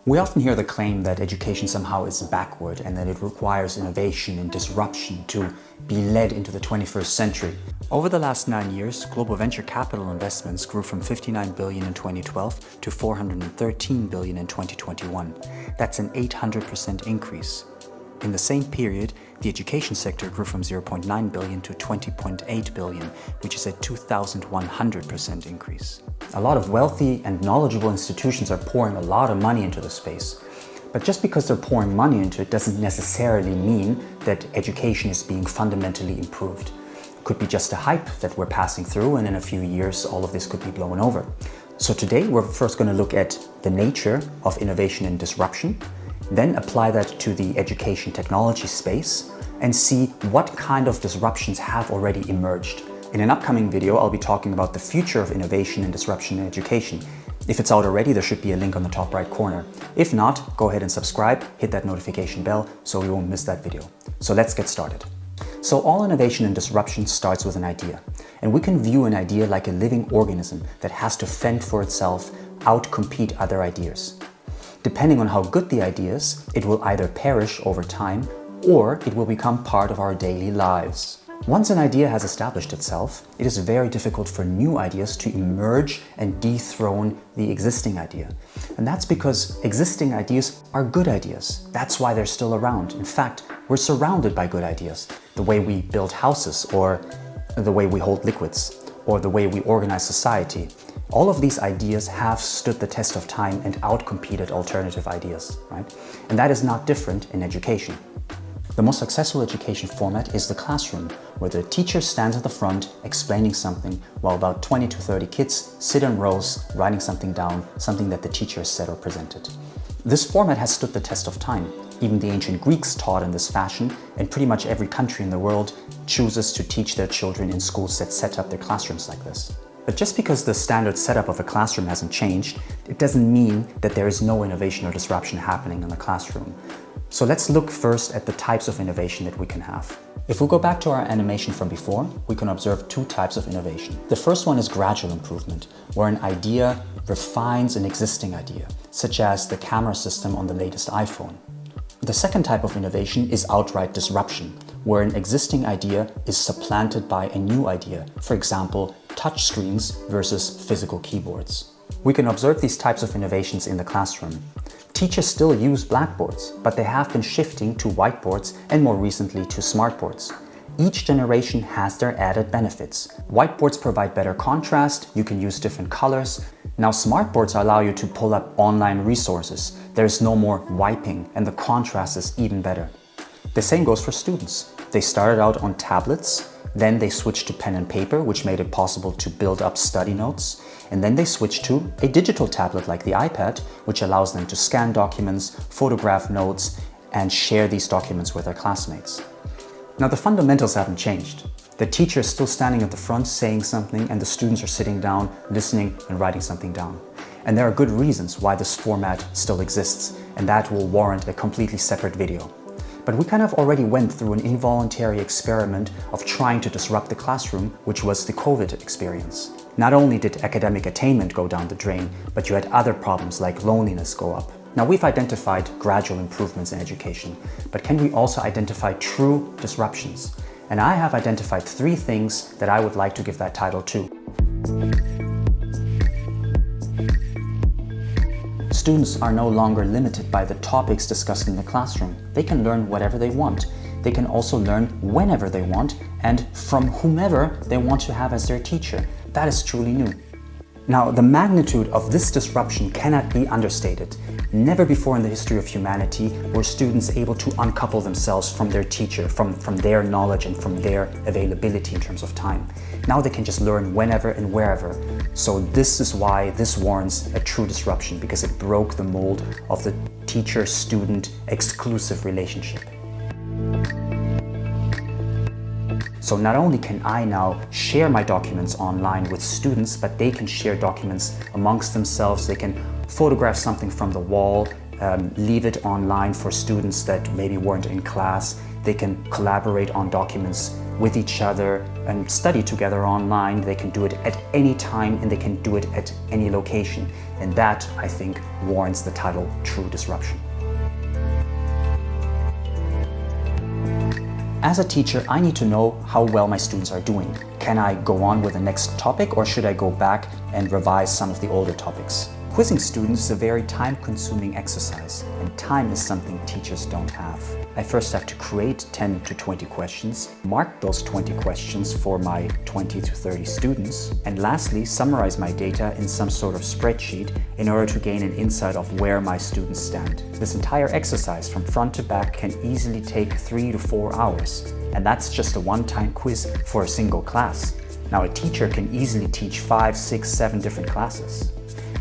We often hear the claim that education somehow is backward and that it requires innovation and disruption to be led into the 21st century. Over the last 9 years, global venture capital investments grew from 59 billion in 2012 to 413 billion in 2021. That's an 800% increase. In the same period, the education sector grew from 0.9 billion to 20.8 billion, which is a 2,100% increase. A lot of wealthy and knowledgeable institutions are pouring a lot of money into the space. But just because they're pouring money into it doesn't necessarily mean that education is being fundamentally improved. It could be just a hype that we're passing through, and in a few years all of this could be blown over. So today we're first going to look at the nature of innovation and disruption, then apply that to the education technology space and see what kind of disruptions have already emerged. In an upcoming video, I'll be talking about the future of innovation and disruption in education. If it's out already, there should be a link on the top right corner. If not, go ahead and subscribe, hit that notification bell so you won't miss that video. So let's get started. So all innovation and disruption starts with an idea. And we can view an idea like a living organism that has to fend for itself, outcompete other ideas. Depending on how good the idea is, it will either perish over time or it will become part of our daily lives. Once an idea has established itself, it is very difficult for new ideas to emerge and dethrone the existing idea. And that's because existing ideas are good ideas. That's why they're still around. In fact, we're surrounded by good ideas. The way we build houses, or the way we hold liquids, or the way we organize society. All of these ideas have stood the test of time and outcompeted alternative ideas, right? And that is not different in education. The most successful education format is the classroom, where the teacher stands at the front explaining something while about 20 to 30 kids sit in rows writing something down, something that the teacher has said or presented. This format has stood the test of time. Even the ancient Greeks taught in this fashion, and pretty much every country in the world chooses to teach their children in schools that set up their classrooms like this. But just because the standard setup of a classroom hasn't changed, it doesn't mean that there is no innovation or disruption happening in the classroom. So let's look first at the types of innovation that we can have. If we go back to our animation from before, we can observe two types of innovation. The first one is gradual improvement, where an idea refines an existing idea, such as the camera system on the latest iPhone. The second type of innovation is outright disruption, where an existing idea is supplanted by a new idea, for example, touchscreens versus physical keyboards. We can observe these types of innovations in the classroom. Teachers still use blackboards, but they have been shifting to whiteboards and more recently to smartboards. Each generation has their added benefits. Whiteboards provide better contrast, you can use different colors. Now smartboards allow you to pull up online resources. There's no more wiping and the contrast is even better. The same goes for students. They started out on tablets, then they switched to pen and paper, which made it possible to build up study notes. And then they switched to a digital tablet like the iPad, which allows them to scan documents, photograph notes, and share these documents with their classmates. Now the fundamentals haven't changed. The teacher is still standing at the front saying something and the students are sitting down, listening and writing something down. And there are good reasons why this format still exists, and that will warrant a completely separate video. But we kind of already went through an involuntary experiment of trying to disrupt the classroom, which was the COVID experience. Not only did academic attainment go down the drain, but you had other problems like loneliness go up. Now we've identified gradual improvements in education, but can we also identify true disruptions? And I have identified 3 things that I would like to give that title to. Students are no longer limited by the topics discussed in the classroom. They can learn whatever they want. They can also learn whenever they want and from whomever they want to have as their teacher. That is truly new. Now, the magnitude of this disruption cannot be understated. Never before in the history of humanity were students able to uncouple themselves from their teacher, from their knowledge and from their availability in terms of time. Now they can just learn whenever and wherever. So this is why this warrants a true disruption, because it broke the mold of the teacher-student exclusive relationship. So not only can I now share my documents online with students, but they can share documents amongst themselves. They can photograph something from the wall, leave it online for students that maybe weren't in class. They can collaborate on documents with each other and study together online. They can do it at any time and they can do it at any location. And that, I think, warrants the title True Disruption. As a teacher, I need to know how well my students are doing. Can I go on with the next topic, or should I go back and revise some of the older topics? Quizzing students is a very time-consuming exercise, and time is something teachers don't have. I first have to create 10 to 20 questions, mark those 20 questions for my 20 to 30 students, and lastly, summarize my data in some sort of spreadsheet in order to gain an insight of where my students stand. This entire exercise from front to back can easily take 3 to 4 hours, and that's just a one-time quiz for a single class. Now, a teacher can easily teach 5, 6, 7 different classes.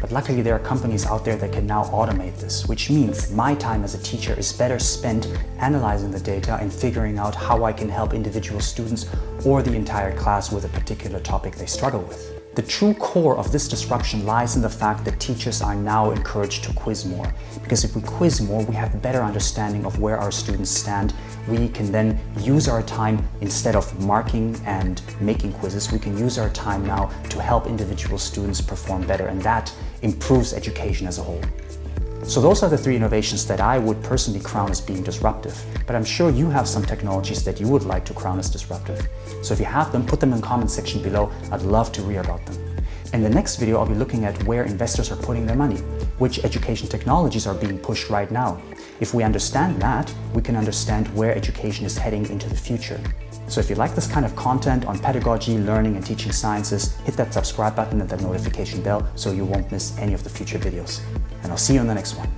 But luckily there are companies out there that can now automate this, which means my time as a teacher is better spent analyzing the data and figuring out how I can help individual students or the entire class with a particular topic they struggle with. The true core of this disruption lies in the fact that teachers are now encouraged to quiz more. Because if we quiz more, we have a better understanding of where our students stand. We can then use our time, instead of marking and making quizzes, we can use our time now to help individual students perform better, and that improves education as a whole. So those are the 3 innovations that I would personally crown as being disruptive, but I'm sure you have some technologies that you would like to crown as disruptive. So if you have them, put them in the comment section below. I'd love to read about them. In the next video, I'll be looking at where investors are putting their money, which education technologies are being pushed right now. If we understand that, we can understand where education is heading into the future. So if you like this kind of content on pedagogy, learning and teaching sciences, hit that subscribe button and that notification bell so you won't miss any of the future videos. And I'll see you in the next one.